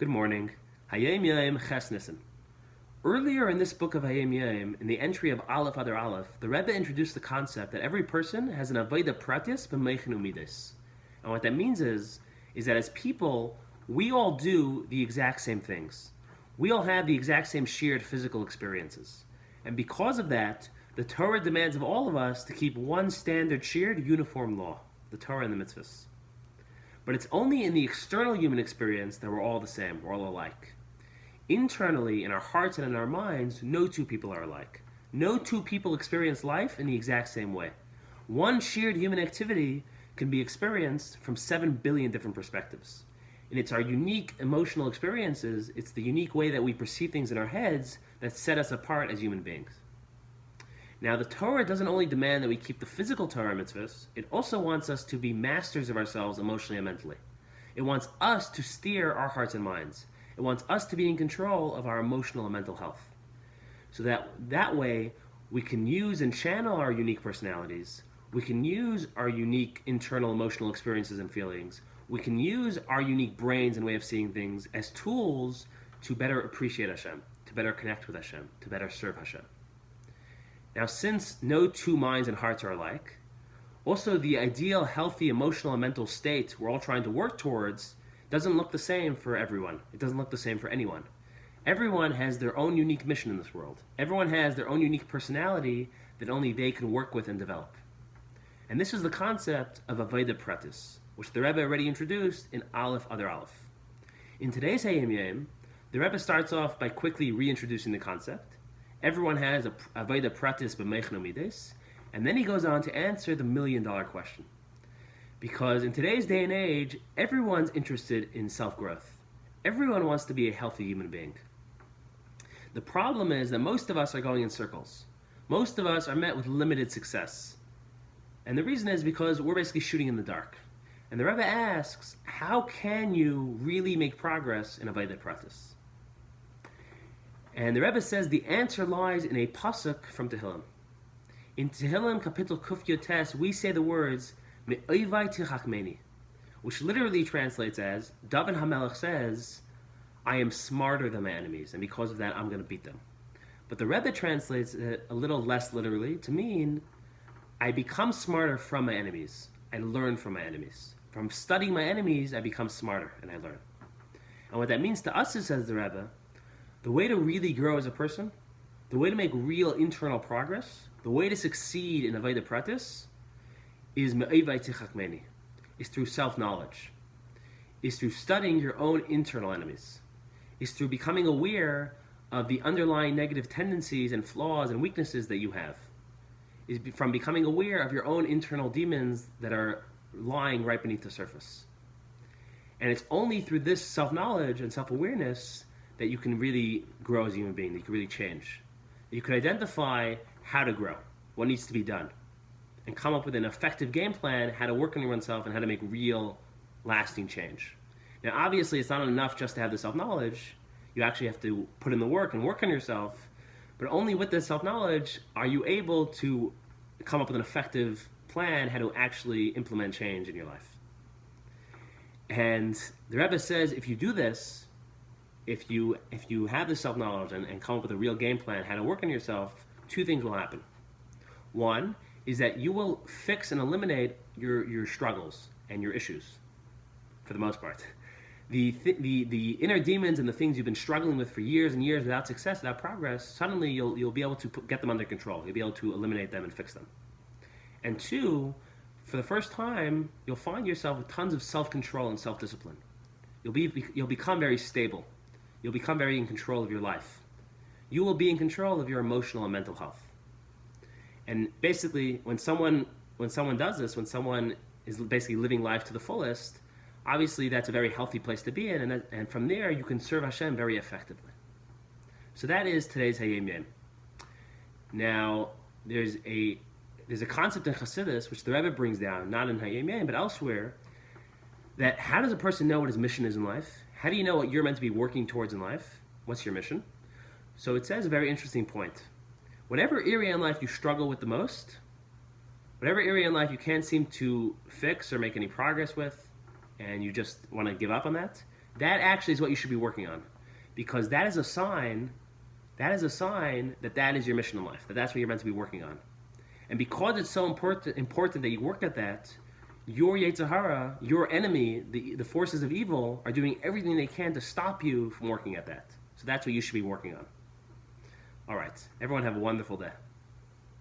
Good morning. Hayom Yom Krasnianski. Earlier in this book of Hayom Yom, in the entry of Aleph Adar Aleph, the Rebbe introduced the concept that every person has an avodah pratis b'meichen umidas. And what that means is that as people, we all do the exact same things. We all have the exact same shared physical experiences. And because of that, the Torah demands of all of us to keep one standard shared uniform law, the Torah and the mitzvahs. But it's only in the external human experience that we're all the same, we're all alike. Internally, in our hearts and in our minds, no two people are alike. No two people experience life in the exact same way. One shared human activity can be experienced from 7 billion different perspectives. And it's our unique emotional experiences, it's the unique way that we perceive things in our heads that set us apart as human beings. Now, the Torah doesn't only demand that we keep the physical Torah mitzvahs, it also wants us to be masters of ourselves emotionally and mentally. It wants us to steer our hearts and minds. It wants us to be in control of our emotional and mental health. So that way, we can use and channel our unique personalities. We can use our unique internal emotional experiences and feelings. We can use our unique brains and way of seeing things as tools to better appreciate Hashem, to better connect with Hashem, to better serve Hashem. Now, since no two minds and hearts are alike, also the ideal, healthy, emotional and mental state we're all trying to work towards doesn't look the same for everyone. It doesn't look the same for anyone. Everyone has their own unique mission in this world. Everyone has their own unique personality that only they can work with and develop. And this is the concept of avodah pratis, which the Rebbe already introduced in Aleph Adar Aleph. In today's Hayom Yom, the Rebbe starts off by quickly reintroducing the concept. Everyone has a avodah pratis b'meichen umidas, and then he goes on to answer the million-dollar question. Because in today's day and age, everyone's interested in self-growth. Everyone wants to be a healthy human being. The problem is that most of us are going in circles. Most of us are met with limited success. And the reason is because we're basically shooting in the dark. And the Rebbe asks, how can you really make progress in avodah pratis? And the Rebbe says the answer lies in a pasuk from Tehillim. In Tehillim, Kapitel Kuf Yotes, we say the words, Me'oivai tichachmeni, which literally translates as, David HaMelech says, I am smarter than my enemies, and because of that, I'm going to beat them. But the Rebbe translates it a little less literally to mean, I become smarter from my enemies. I learn from my enemies. From studying my enemies, I become smarter, and I learn. And what that means to us, says the Rebbe, the way to really grow as a person, the way to make real internal progress, the way to succeed in avodah pratis is me'oivai tichachmeni, is through self-knowledge, is through studying your own internal enemies, is through becoming aware of the underlying negative tendencies and flaws and weaknesses that you have, is from becoming aware of your own internal demons that are lying right beneath the surface. And it's only through this self-knowledge and self-awareness that you can really grow as a human being, that you can really change. That you can identify how to grow, what needs to be done, and come up with an effective game plan, how to work on oneself and how to make real, lasting change. Now, obviously, it's not enough just to have the self-knowledge. You actually have to put in the work and work on yourself, but only with this self-knowledge are you able to come up with an effective plan how to actually implement change in your life. And the Rebbe says if you do this, if you have this self-knowledge and come up with a real game plan how to work on yourself, two things will happen. One is that you will fix and eliminate your struggles and your issues, for the most part. The inner demons and the things you've been struggling with for years and years without success, without progress, suddenly you'll be able to get them under control. You'll be able to eliminate them and fix them. And two, for the first time, you'll find yourself with tons of self-control and self-discipline. You'll become very stable. You'll become very in control of your life. You will be in control of your emotional and mental health. And basically, when someone does this, when someone is basically living life to the fullest, obviously that's a very healthy place to be in, and from there you can serve Hashem very effectively. So that is today's Hayom Yom. Now, there's a concept in Chassidus, which the Rebbe brings down, not in Hayom Yom, but elsewhere, that how does a person know what his mission is in life? How do you know what you're meant to be working towards in life? What's your mission? So it says a very interesting point. Whatever area in life you struggle with the most, whatever area in life you can't seem to fix or make any progress with, and you just want to give up on that, that actually is what you should be working on, because that is a sign. That is a sign that is your mission in life. That's what you're meant to be working on. And because it's so important that you work at that, your Yetzer Hara, your enemy, the forces of evil, are doing everything they can to stop you from working at that. So that's what you should be working on. All right. Everyone have a wonderful day.